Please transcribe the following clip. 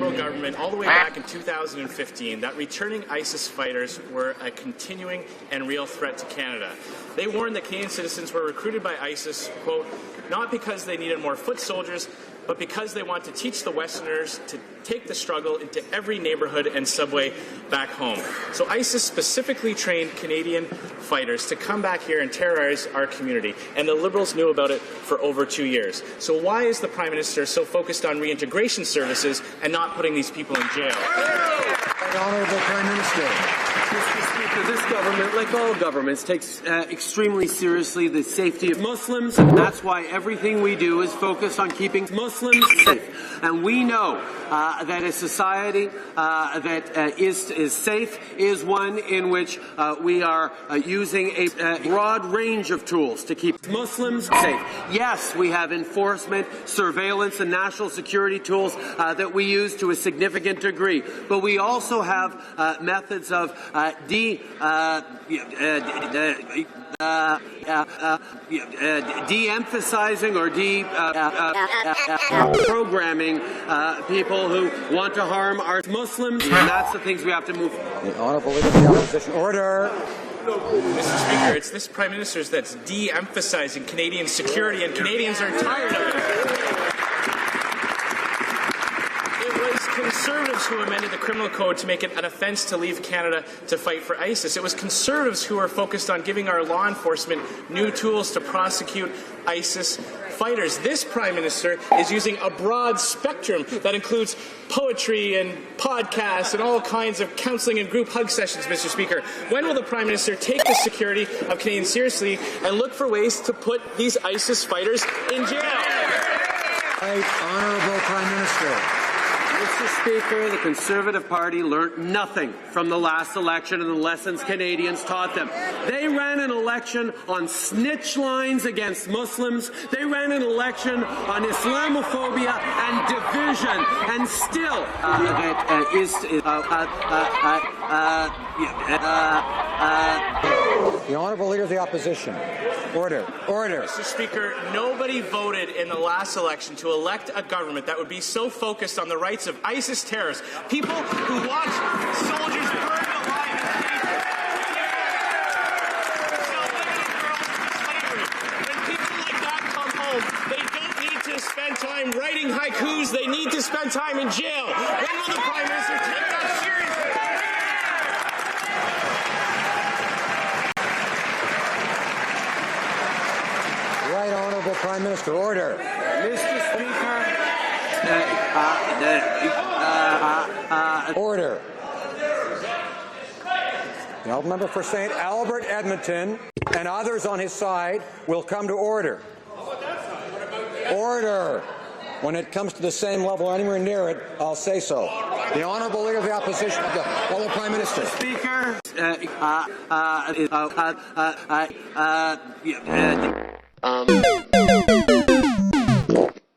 Liberal government all the way back in 2015 that returning ISIS fighters were a continuing and real threat to Canada. They warned that Canadian citizens were recruited by ISIS, quote, not because they needed more foot soldiers, but because they want to teach the Westerners to take the struggle into every neighborhood and subway back home. So ISIS specifically trained Canadian fighters to come back here and terrorize our community, and the Liberals knew about it for over 2 years. So why is the Prime Minister so focused on reintegration services and not putting these people in jail? The Honourable Prime Minister. Mr. Speaker, this government, like all governments, takes extremely seriously the safety of Muslims, and that's why everything we do is focused on keeping Muslims safe. And we know that a society that is safe is one in which we are using a broad range of tools to keep Muslims safe. Yes, we have enforcement, surveillance, and national security tools that we use to a significant degree, but we also have methods of de-emphasizing or de-programming people who want to harm our Muslims, and that's the things we have to move. The Honourable Leader of the Opposition. Order. Mr. Speaker, it's this Prime Minister that's de-emphasizing Canadian security, and Canadians are tired of it. It was Conservatives who amended the criminal code to make it an offence to leave Canada to fight for ISIS. It was Conservatives who were focused on giving our law enforcement new tools to prosecute ISIS fighters. This Prime Minister is using a broad spectrum that includes poetry and podcasts and all kinds of counselling and group hug sessions, Mr. Speaker. When will the Prime Minister take the security of Canadians seriously and look for ways to put these ISIS fighters in jail? Right, Honourable Prime Minister. Mr. Speaker, the Conservative Party learnt nothing from the last election and the lessons Canadians taught them. They ran an election on snitch lines against Muslims. They ran an election on Islamophobia and division, and still The Honourable Leader of the Opposition. Order. Order. Mr. Speaker, nobody voted in the last election to elect a government that would be so focused on the rights of ISIS terrorists, people who watch soldiers burn alive in Egypt. When people like that come home, they don't need to spend time writing haikus, they need to spend time in jail. When will the Prime Minister take that seriously? Right, Honourable Prime Minister. Order. Mr. Speaker, Order. The Honourable Member for St. Albert, Edmonton, and others on his side will come to order. Order. When it comes to the same level or anywhere near it, I'll say so. The Honourable Leader of the Opposition, the Honourable Prime Minister. Speaker,